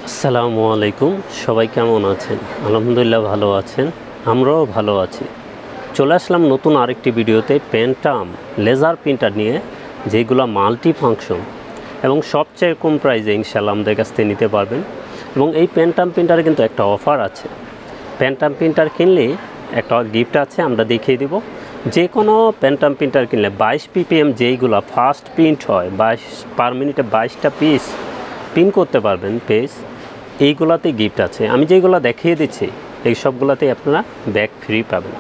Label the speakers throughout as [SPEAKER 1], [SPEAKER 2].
[SPEAKER 1] আসসালামু আলাইকুম। সবাই কেমন আছেন? আলহামদুলিল্লাহ ভালো আছেন, আমরাও ভালো আছি। চলে আসলাম নতুন আরেকটি ভিডিওতে পেন্টাম লেজার প্রিন্টার নিয়ে, যেগুলো মাল্টি ফাংশন এবং সবচেয়ে কম প্রাইসে ইনশাআল্লাহ আমাদের কাছ থেকে নিতে পারবেন। এবং এই পেন্টাম প্রিন্টারে কিন্তু একটা অফার আছে। পেন্টাম প্রিন্টার কিনলে একটা গিফট আছে, আমরা দেখিয়ে দিব। যে কোনো পেন্টাম প্রিন্টার কিনলে 22 ppm যেইগুলো ফাস্ট প্রিন্ট হয়, 22 পার মিনিটে 22টা পিস প্রিন্ট করতে পারবেন পেজ, এইগুলাতে গিফট আছে। আমি যেগুলো দেখিয়ে দিচ্ছি এই সবগুলোতেই আপনারা ব্যাক ফ্রি পাবেন।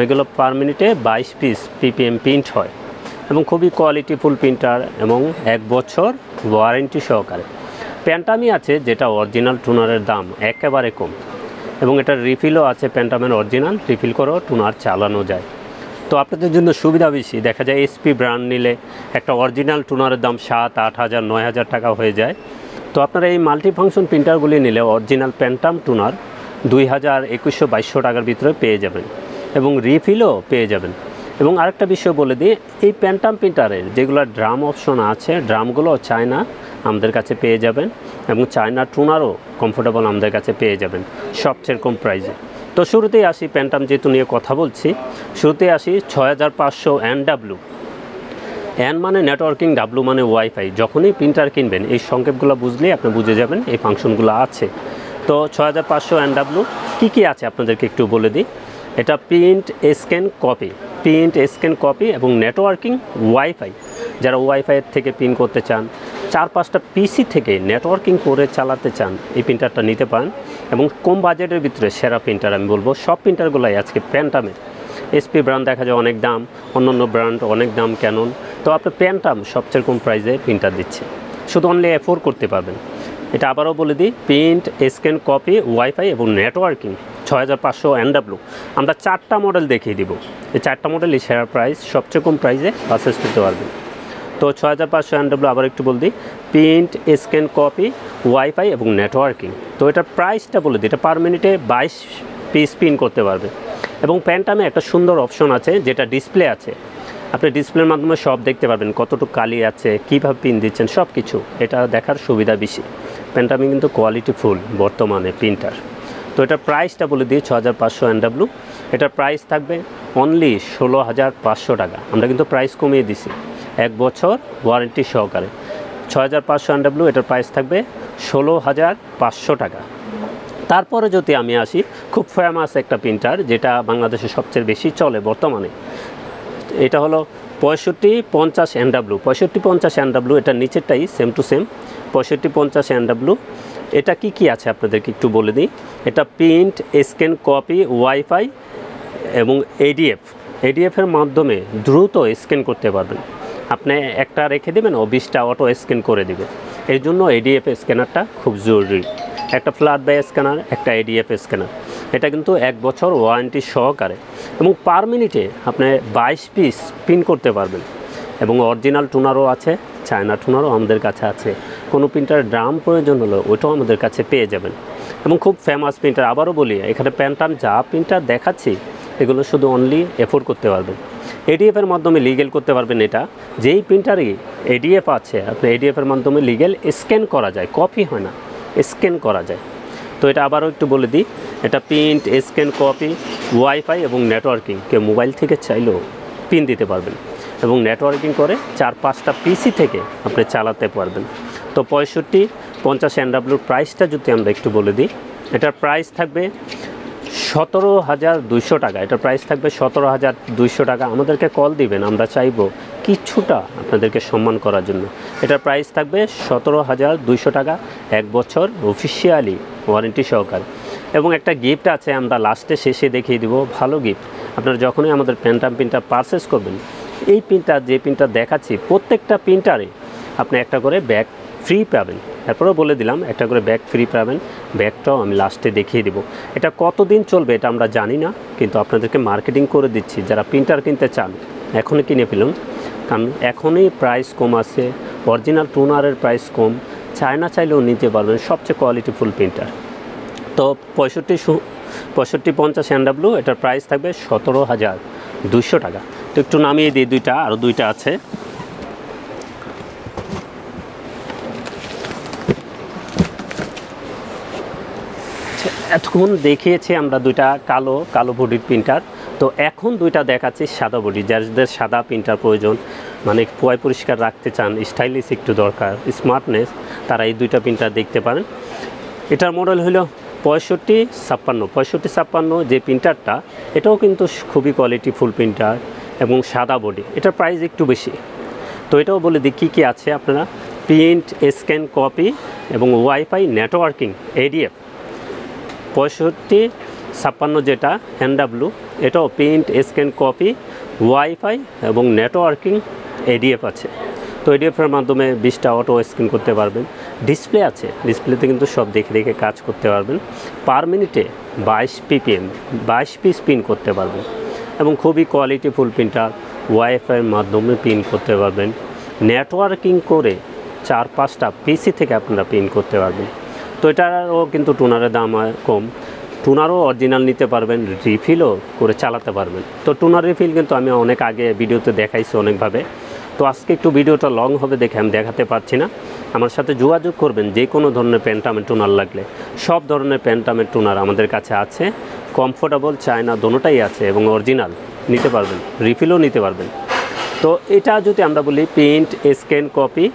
[SPEAKER 1] এগুলো পার মিনিটে 22 পিস ppm প্রিন্ট হয় এবং খুবই কোয়ালিটিফুল প্রিন্টার এবং 1 বছর ওয়ারেন্টি সহকারে। পেন্টামই আছে যেটা অরিজিনাল টুনারের দাম একেবারে কম, এবং এটার রিফিলও আছে। পেন্টামের অরিজিনাল রিফিল করেও টুনার চালানো যায়। তো আপনাদের জন্য সুবিধা বেশি। দেখা যায় এসপি ব্র্যান্ড নিলে একটা অরিজিনাল টুনারের দাম 7-8 হাজার 9 হাজার টাকা হয়ে যায়। তো আপনারা এই মাল্টি ফাংশন প্রিন্টারগুলি নিলে অরিজিনাল পেন্টাম টুনার 2000, 2100, 2200 টাকার ভিতরে পেয়ে যাবেন এবং রিফিলও পেয়ে যাবেন। এবং আরেকটা বিষয় বলে দিই, এই পেন্টাম প্রিন্টারের যেগুলো ড্রাম অপশন আছে, ড্রামগুলো চায়না আমাদের কাছে পেয়ে যাবেন এবং চায়না টুনারও কমফোর্টেবল আমাদের কাছে পেয়ে যাবেন সবচেয়ে কম প্রাইসে। তো শুরুতেই আসি, পেন্টাম যেহেতু নিয়ে কথা বলছি, শুরুতেই আসি 6500 NW। এন মানে নেটওয়ার্কিং, ডাব্লু মানে ওয়াইফাই। যখনই প্রিন্টার কিনবেন এই সংক্ষেপগুলো বুঝলেই আপনি বুঝে যাবেন এই ফাংশনগুলো আছে। তো 6500 NW কী আছে আপনাদেরকে একটু বলে দিই। এটা প্রিন্ট স্ক্যান কপি এবং নেটওয়ার্কিং ওয়াইফাই। যারা ওয়াইফাইয়ের থেকে প্রিন্ট করতে চান, 4-5টা পিসি থেকে নেটওয়ার্কিং করে চালাতে চান, এই প্রিন্টারটা নিতে পারেন। এবং কম বাজেটের ভিতরে সেরা প্রিন্টার আমি বলবো। সব প্রিন্টারগুলোই আজকে পেন্টামের। এসপি ব্র্যান্ড দেখা যায় অনেক দাম, অন্যান্য ব্র্যান্ড অনেক দাম, ক্যানন। তো আপনি পেন্টাম সবচেয়ে কম প্রাইসে প্রিন্টার দিচ্ছে, শুধু অনলি অ্যাফোর্ড করতে পারবেন। এটা আবারও বলে দিই, প্রিন্ট স্ক্যান কপি ওয়াইফাই এবং নেটওয়ার্কিং 6500 NW। আমরা 4টা মডেল দেখিয়ে দিব। এই 4টা মডেলই সেরা প্রাইস, সবচেয়ে কম প্রাইসে পারচেজ করতে পারবেন। তো 6500 NW আবার একটু বলে দিই, প্রিন্ট স্ক্যান কপি ওয়াইফাই এবং নেটওয়ার্কিং। তো এটার প্রাইসটা বলে দিই, এটা পার মিনিটে 22 পিস প্রিন্ট করতে পারবে। এবং পেন্টামে একটা সুন্দর অপশন আছে যেটা ডিসপ্লে আছে। আপনি ডিসপ্লের মাধ্যমে সব দেখতে পারবেন, কতটুকু কালি আছে, কীভাবে পিন দিচ্ছেন, সব কিছু এটা দেখার সুবিধা বেশি। পেন্টামে কিন্তু কোয়ালিটিফুল বর্তমানে প্রিন্টার। তো এটার প্রাইসটা বলে দিই 6500 NW। এটার প্রাইস থাকবে অনলি 16500 টাকা। আমরা কিন্তু প্রাইস কমিয়ে দিছি 1 বছর ওয়ারেন্টি সহকারে। 6500 NW, এটার প্রাইস থাকবে 16500 টাকা। তারপরে যদি আমি আসি, খুব ফেমাস একটা প্রিন্টার যেটা বাংলাদেশে সবচেয়ে বেশি চলে বর্তমানে, এটা হলো 6550 NW। 6550 NW, এটা নিচেরটাই সেম টু সেম 6550 NW। এটা কি আছে আপনাদেরকে একটু বলে দিই। এটা প্রিন্ট স্ক্যান কপি ওয়াইফাই এবং এডিএফের মাধ্যমে দ্রুত স্ক্যান করতে পারবেন। আপনি একটা রেখে দেবেন ও 20টা অটো স্ক্যান করে দেবে। এর জন্য এডিএফ স্ক্যানারটা খুব জরুরি। একটা ফ্ল্যাট বাই স্ক্যানার, একটা এডিএফ স্ক্যানার। এটা কিন্তু 1 বছর ওয়ারেন্টি সহকারে এবং পার মিনিটে আপনি 22 পিস প্রিন্ট করতে পারবেন। এবং অরিজিনাল টুনারও আছে, চায়না টুনারও আমাদের কাছে আছে। কোনো প্রিন্টার ড্রাম প্রয়োজন হলো ওইটাও আমাদের কাছে পেয়ে যাবেন। এবং খুব ফেমাস প্রিন্টার। আবারও বলি, এখানে পেন্টাম যা প্রিন্টার দেখাচ্ছি এগুলো শুধু অনলি এফোর্ড করতে পারবেন। এডিএফের মাধ্যমে লিগেল করতে পারবেন। এটা যেই প্রিন্টারই এডিএফ আছে, আপনি এডিএফের মাধ্যমে লিগেল স্ক্যান করা যায়, কপি হয় না, স্ক্যান করা যায়। তো এটা আবারও একটু বলে দিই, এটা প্রিন্ট স্ক্যান কপি ওয়াইফাই এবং নেটওয়ার্কিং। কেউ মোবাইল থেকে চাইলেও পিন দিতে পারবেন এবং নেটওয়ার্কিং করে 4-5টা পিসি থেকে আপনি চালাতে পারবেন। তো 6550 NW প্রাইসটা যদি আমরা একটু বলে দিই, এটার প্রাইস থাকবে 17200 টাকা। এটার প্রাইস থাকবে 17200 টাকা। আমাদেরকে কল দিবেন, আমরা চাইবো কিছুটা আপনাদেরকে সম্মান করার জন্য। এটার প্রাইস থাকবে 17200 টাকা, 1 বছর অফিসিয়ালি ওয়ারেন্টি সহকারে। এবং একটা গিফট আছে, আমরা লাস্টে শেষে দেখিয়ে দিব, ভালো গিফট। আপনারা যখনই আমাদের পেন্টাম প্রিন্টার পারচেস করবেন, এই প্রিন্টার যে প্রিন্টার দেখাচ্ছি প্রত্যেকটা প্রিন্টারে আপনি একটা করে ব্যাগ ফ্রি পাবেন। এরপরেও বলে দিলাম একটা করে ব্যাগ ফ্রি পাবেন। ব্যাগটাও আমি লাস্টে দেখিয়ে দিব। এটা কতদিন চলবে এটা আমরা জানি না, কিন্তু আপনাদেরকে মার্কেটিং করে দিচ্ছি। যারা প্রিন্টার কিনতে চান এখনই কিনে ফেলুন, কারণ এখনই প্রাইস কম আছে। অরিজিনাল টুনারের প্রাইস কম, চায়না চাইলেও নিতে পারবেন, সবচেয়ে কোয়ালিটিফুল প্রিন্টার। তো 6550 NW, এটার প্রাইস থাকবে 17200 টাকা। তো একটু নামিয়ে দিই দুইটা, আরও দুইটা আছে। এতক্ষণ দেখিয়েছি আমরা দুইটা কালো বডির প্রিন্টার, তো এখন দুইটা দেখাচ্ছি সাদা বডি। যাদের সাদা প্রিন্টার প্রয়োজন, মানে পয় পরিষ্কার রাখতে চান, স্টাইলিশ একটু দরকার, স্মার্টনেস, তারা এই দুইটা প্রিন্টার দেখতে পারেন। এটার মডেল হলো 6556 যে প্রিন্টারটা, এটাও কিন্তু খুবই কোয়ালিটিফুল প্রিন্টার এবং সাদা বডি। এটার প্রাইস একটু বেশি। তো এটাও বলে দিই কী কী আছে আপনারা। প্রিন্ট, স্ক্যান, কপি এবং ওয়াইফাই নেটওয়ার্কিং ADF। 6556 যেটা NW, এটাও প্রিন্ট, স্ক্যান, কপি, ওয়াইফাই এবং নেটওয়ার্কিং ADF আছে। তো ADF-এর মাধ্যমে 20টা অটো স্ক্যান করতে পারবেন। ডিসপ্লে আছে, ডিসপ্লেতে কিন্তু সব দেখে দেখে কাজ করতে পারবেন। পার মিনিটে 22 ppm 22 পিস প্রিন্ট করতে পারবেন এবং খুবই কোয়ালিটিফুল প্রিন্টার। ওয়াইফাইয়ের মাধ্যমে প্রিন্ট করতে পারবেন। নেটওয়ার্কিং করে 4-5টা পিসি থেকে আপনারা প্রিন্ট করতে পারবেন। তো এটারও কিন্তু টুনারের দাম কম। টুনারও অরিজিনাল নিতে পারবেন, রিফিলও করে চালাতে পারবেন। তো টুনার রিফিল কিন্তু আমি অনেক আগে ভিডিওতে দেখাইছি অনেকভাবে। তো আজকে একটু ভিডিওটা লং হবে দেখে আমি দেখাতে পারছি না। আমার সাথে যোগাযোগ করবেন যে কোনো ধরনের পেন্টামের টুনার লাগলে। সব ধরনের পেন্টামের টুনার আমাদের কাছে আছে। কমফোর্টেবল, চায়না দোনোটাই আছে এবং অরিজিনাল নিতে পারবেন, রিফিলও নিতে পারবেন। তো এটা যদি আমরা বলি প্রিন্ট, স্ক্যান, কপি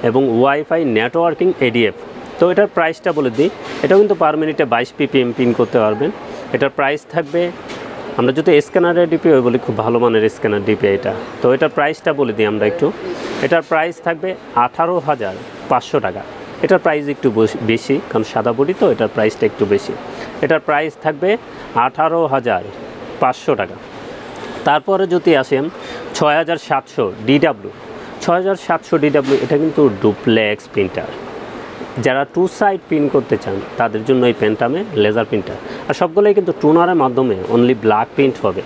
[SPEAKER 1] এবং ওয়াইফাই নেটওয়ার্কিং ADF, তো এটার প্রাইসটা বলে দিই। এটাও কিন্তু পার মিনিটে 22 ppm প্রিন্ট করতে পারবেন। এটার প্রাইস থাকবে, আমরা যদি স্ক্যানারের DPI বলি, খুব ভালো মানের স্ক্যানার DPI এটা। তো এটার প্রাইসটা বলে দিই আমরা একটু। এটার প্রাইস থাকবে 18,500 টাকা। এটার প্রাইস একটু বেশি, কারণ সাদা বডি তো এটার প্রাইসটা একটু বেশি। এটার প্রাইস থাকবে 18,500 টাকা। তারপরে যদি আসেন 6700 DW, 6700 DW, এটা কিন্তু ডুপ্লেক্স প্রিন্টার। যারা 2 সাইড প্রিন্ট করতে চান তাদের জন্য এই পেন্টামে লেজার প্রিন্টার। আর সবগুলোই কিন্তু টুনারের মাধ্যমে অনলি ব্ল্যাক প্রিন্ট হবে।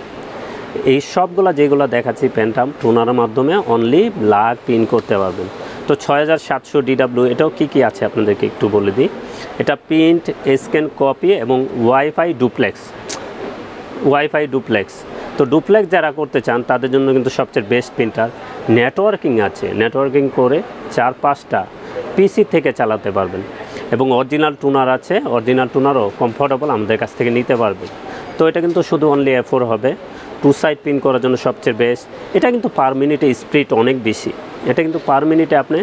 [SPEAKER 1] এই সবগুলো যেগুলো দেখাচ্ছি পেন্টাম, টুনারের মাধ্যমে অনলি ব্ল্যাক প্রিন্ট করতে পারবেন। তো 6700 DW, এটাও কী কী আছে আপনাদেরকে একটু বলে দিই। এটা প্রিন্ট, স্ক্যান, কপি এবং ওয়াইফাই ডুপ্লেক্স। তো ডুপ্লেক্স যারা করতে চান তাদের জন্য কিন্তু সবচেয়ে বেস্ট প্রিন্টার। নেটওয়ার্কিং আছে, নেটওয়ার্কিং করে 4-5টা পিসি থেকে চালাতে পারবেন এবং অরিজিনাল টুনার আছে। অরিজিনাল টুনারও কমফোর্টেবল আমাদের কাছ থেকে নিতে পারবেন। তো এটা কিন্তু শুধু অনলি A4 হবে। 2 সাইড প্রিন্ট করার জন্য সবচেয়ে বেস্ট। এটা কিন্তু পার মিনিটে স্পিড অনেক বেশি। এটা কিন্তু পার মিনিটে আপনি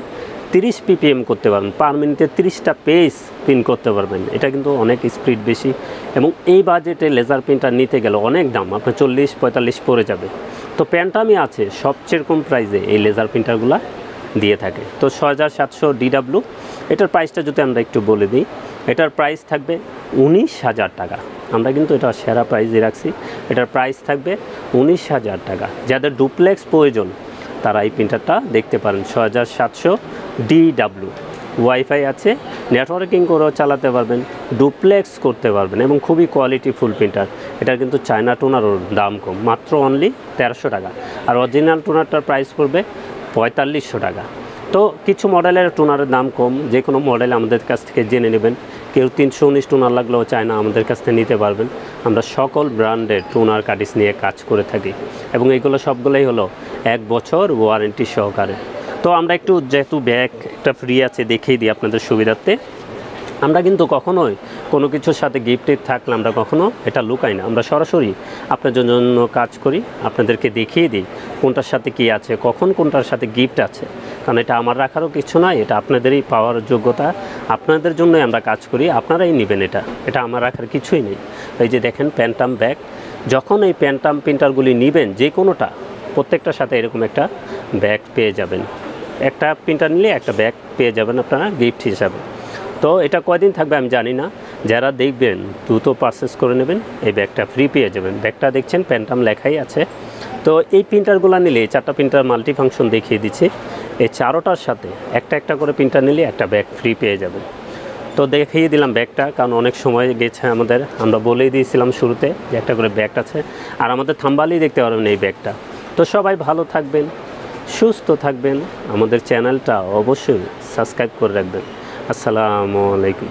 [SPEAKER 1] 30 ppm করতে পারবেন। পার মিনিটে 30টা পেজ প্রিন্ট করতে পারবেন। এটা কিন্তু অনেক স্পিড বেশি এবং এই বাজেটে লেজার প্রিন্টার নিতে গেলে অনেক দাম, আপনার 40-45 পড়ে যাবে। তো পেন্টামই আছে সবচেয়ে কম প্রাইসে এই লেজার প্রিন্টারগুলো দিয়ে থাকে। তো 6700 DW, এটার প্রাইসটা যদি আমরা একটু বলে দিই, এটার প্রাইস থাকবে 19,000 টাকা। আমরা কিন্তু এটা সেরা প্রাইসে রাখছি। এটার প্রাইস থাকবে 19,000 টাকা। যাদের ডুপ্লেক্স প্রয়োজন তারা এই প্রিন্টারটা দেখতে পারেন। 6700 DW, ওয়াইফাই আছে, নেটওয়ার্কিং করেও চালাতে পারবেন, ডুপ্লেক্স করতে পারবেন এবং খুবই কোয়ালিটিফুল প্রিন্টার। এটার কিন্তু চায়না টুনারও দাম কম, মাত্র অনলি 1300 টাকা। আর অরিজিনাল টুনারটার প্রাইস পড়বে 4500 টাকা। তো কিছু মডেলের টুনারের দাম কম, যে কোনো মডেল আমাদের কাছ থেকে জেনে নেবেন। কেউ 319 টুনার লাগলেও চায়না আমাদের কাছ থেকে নিতে পারবেন। আমরা সকল ব্র্যান্ডের টুনার কাটিস নিয়ে কাজ করে থাকি এবং এইগুলো সবগুলোই হলো 1 বছর ওয়ারেন্টি সহকারে। তো আমরা একটু যেহেতু ব্যাগ একটা ফ্রি আছে দেখিয়ে দিই আপনাদের সুবিধার্থে। আমরা কিন্তু কখনোই কোনো কিছুর সাথে গিফটেড থাকলে আমরা কখনো এটা লুকাই না। আমরা সরাসরি আপনাদের জন্য কাজ করি, আপনাদেরকে দেখিয়ে দিই কোনটার সাথে কী আছে, কখন কোনটার সাথে গিফট আছে। কারণ এটা আমার রাখারও কিছু নয়, এটা আপনাদেরই পাওয়ার যোগ্যতা। আপনাদের জন্যই আমরা কাজ করি, আপনারাই নেবেন। এটা আমার রাখার কিছুই নেই। এই যে দেখেন পেন্টাম ব্যাগ, যখন এই পেন্টাম প্রিন্টারগুলি নেবেন যে কোনোটা, প্রত্যেকটার সাথে এরকম একটা ব্যাগ পেয়ে যাবেন। একটা প্রিন্টার নিলে একটা ব্যাগ পেয়ে যাবেন আপনারা গিফট হিসাবে। তো এটা কয়দিন থাকবে আমি জানি না, যারা দেখবেন দ্রুত পারচেস করে নেবেন, এই ব্যাগটা ফ্রি পেয়ে যাবেন। ব্যাগটা দেখছেন পেন্টাম লেখাই আছে। তো এই প্রিন্টারগুলো নিলে, এই 4টা প্রিন্টার মাল্টি ফাংশন দেখিয়ে দিচ্ছি, এই 4টার সাথে একটা করে প্রিন্টার নিলে একটা ব্যাগ ফ্রি পেয়ে যাবেন। তো দেখিয়ে দিলাম ব্যাগটা, কারণ অনেক সময় গেছে আমাদের, আমরা বলেই দিয়েছিলাম শুরুতে যে একটা করে ব্যাগ আছে। আর আমাদের থাম্বালেই দেখতে পারবেন এই ব্যাগটা। তো সবাই ভালো থাকবেন, সুস্থ থাকবেন, আমাদের চ্যানেলটা অবশ্যই সাবস্ক্রাইব করে রাখবেন। আসসালামু আলাইকুম।